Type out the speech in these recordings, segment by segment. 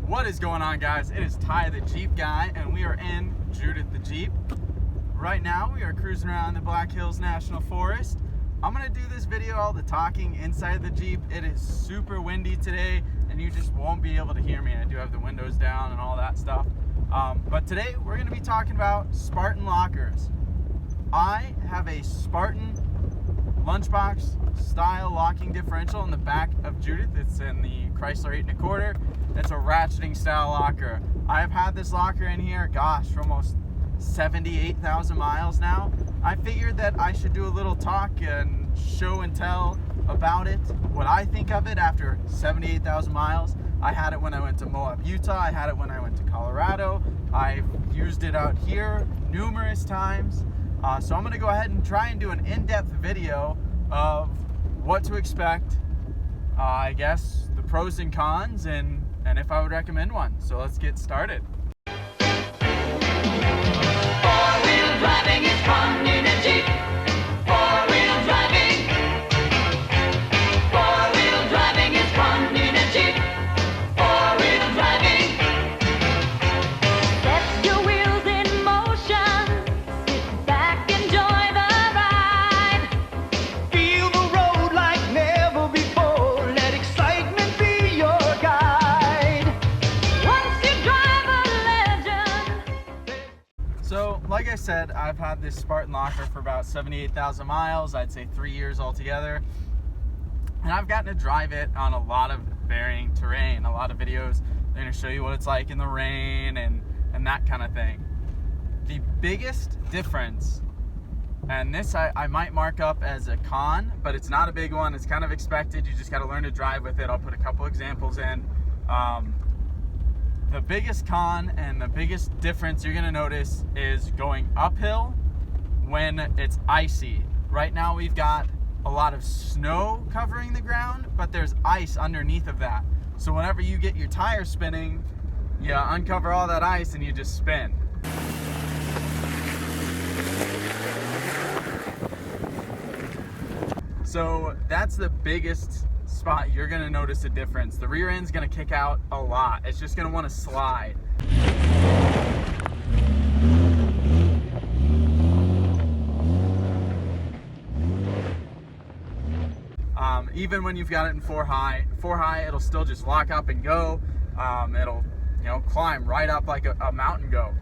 What is going on, guys? It is Ty the Jeep Guy, and we are in Judith the Jeep. Right now, we are cruising around the Black Hills National Forest. I'm gonna do this video all the talking inside the Jeep. It is super windy today, and you just won't be able to hear me. I do have the windows down and all that stuff. But today, we're gonna be talking about Spartan lockers. I have a Spartan Lunchbox style locking differential in the back of Judith. It's in the Chrysler 8 1/4. It's a ratcheting style locker. I have had this locker in here, gosh, for almost 78,000 miles now. I figured that I should do a little talk and show and tell about it, what I think of it after 78,000 miles. I had it when I went to Moab, Utah. I had it when I went to Colorado. I've used it out here numerous times. So I'm gonna go ahead and try and do an in-depth video of what to expect, I guess the pros and cons, and if I would recommend one. So let's get started. Four-wheel driving is fun in a Jeep. Four-wheel driving. Four-wheel driving is fun in a Jeep. Four-wheel driving. Set your wheels in motion. Sit back, enjoy the ride. Feel the road like never before. Let excitement be your guide. Once you drive a legend. So, like I said, I've had this Spartan locker for about 78,000 miles. I'd say 3 years altogether. And I've gotten to drive it on a lot of varying terrain. A lot of videos, they're going to show you what it's like in the rain and that kind of thing. The biggest difference, and this I might mark up as a con, but it's not a big one. It's kind of expected. You just got to learn to drive with it. I'll put a couple examples in. The biggest con and the biggest difference you're gonna notice is going uphill when it's icy. Right now we've got a lot of snow covering the ground, but there's ice underneath of that. So whenever you get your tires spinning, you uncover all that ice and you just spin. So that's the biggest spot you're gonna notice a difference. The rear end's gonna kick out a lot. It's just gonna want to slide. Even when you've got it in four high, it'll still just lock up and go. It'll, climb right up like a mountain goat.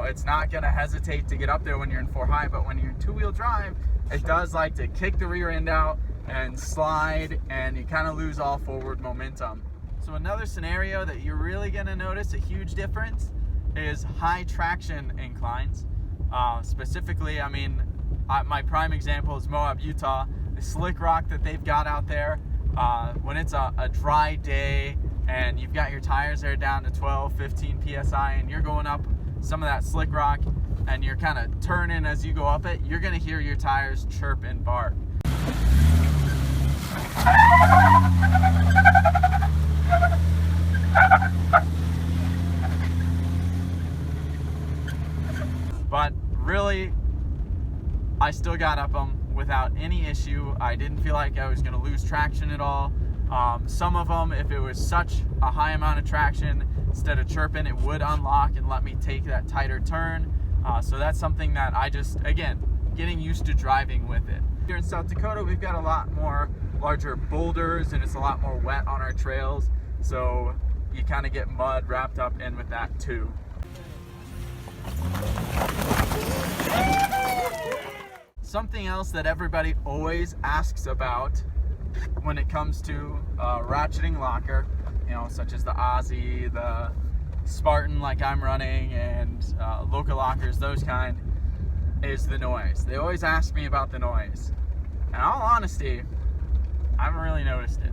It's not gonna hesitate to get up there when you're in four high, but when you're in two-wheel drive, it does like to kick the rear end out and slide, and you kind of lose all forward momentum. So another scenario that you're really gonna notice a huge difference is high traction inclines. Specifically, my prime example is Moab, Utah. The slick rock that they've got out there, when it's a dry day and you've got your tires there down to 12, 15 PSI and you're going up some of that slick rock and you're kind of turning as you go up it, you're gonna hear your tires chirp and bark. But really, I still got up them without any issue. I didn't feel like I was gonna lose traction at all. Some of them, if it was such a high amount of traction, instead of chirping, it would unlock and let me take that tighter turn. So that's something that I just, again, getting used to driving with it. Here in South Dakota, we've got a lot more larger boulders and it's a lot more wet on our trails. So you kind of get mud wrapped up in with that too. Something else that everybody always asks about when it comes to ratcheting locker, such as the Aussie, the Spartan like I'm running, and local lockers, those kind, is the noise. They always ask me about the noise. In all honesty, I haven't really noticed it.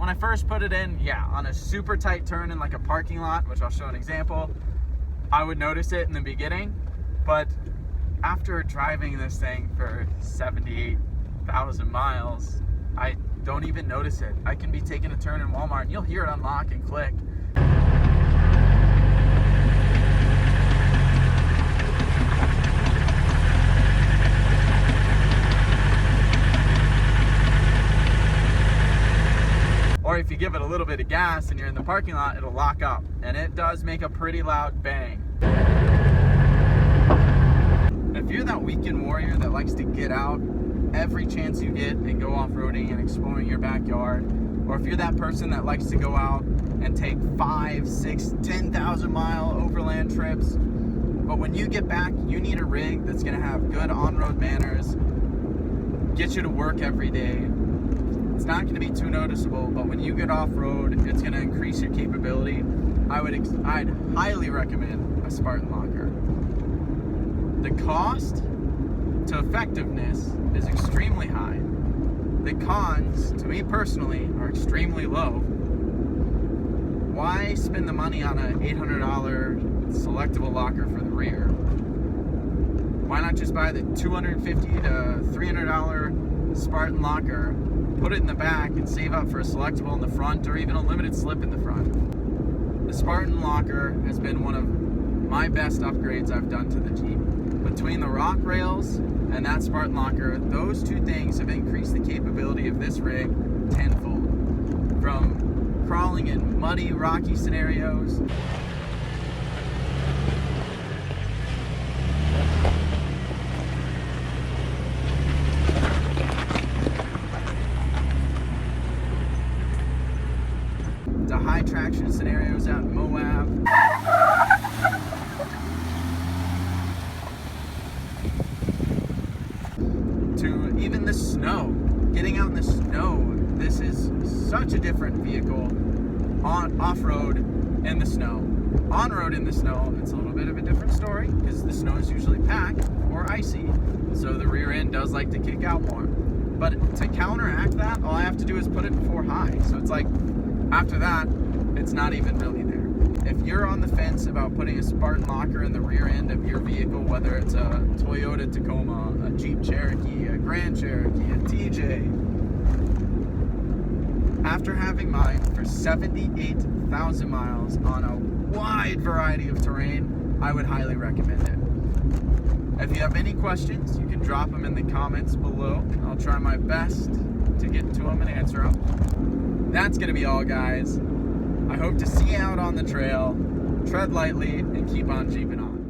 When I first put it in, yeah, on a super tight turn in like a parking lot, which I'll show an example, I would notice it in the beginning, but after driving this thing for 78,000 miles, I don't even notice it. I can be taking a turn in Walmart and you'll hear it unlock and click. Or if you give it a little bit of gas and you're in the parking lot, it'll lock up. And it does make a pretty loud bang. If you're that weekend warrior that likes to get out every chance you get and go off-roading and exploring your backyard, or if you're that person that likes to go out and take 5, 6, 10,000 mile overland trips, but when you get back, you need a rig that's gonna have good on-road manners, get you to work every day. It's not going to be too noticeable, but when you get off-road, it's going to increase your capability. I'd highly recommend a Spartan Locker. The cost to effectiveness is extremely high. The cons, to me personally, are extremely low. Why spend the money on an $800 selectable locker for the rear? Why not just buy the $250 to $300 Spartan Locker, put it in the back, and save up for a selectable in the front, or even a limited slip in the front? The Spartan Locker has been one of my best upgrades I've done to the Jeep. Between the rock rails and that Spartan Locker, those two things have increased the capability of this rig tenfold. From crawling in muddy, rocky scenarios, to high traction scenarios out in Moab, to even the snow. Getting out in the snow, this is such a different vehicle. Off-road in the snow. On-road in the snow, it's a little bit of a different story because the snow is usually packed or icy, so the rear end does like to kick out more. But to counteract that, all I have to do is put it in 4 high. So it's like, after that, it's not even really there. If you're on the fence about putting a Spartan Locker in the rear end of your vehicle, whether it's a Toyota Tacoma, a Jeep Cherokee, a Grand Cherokee, a TJ, after having mine for 78,000 miles on a wide variety of terrain, I would highly recommend it. If you have any questions, you can drop them in the comments below. I'll try my best to get to them and answer them. That's going to be all, guys. I hope to see you out on the trail. Tread lightly and keep on Jeeping on.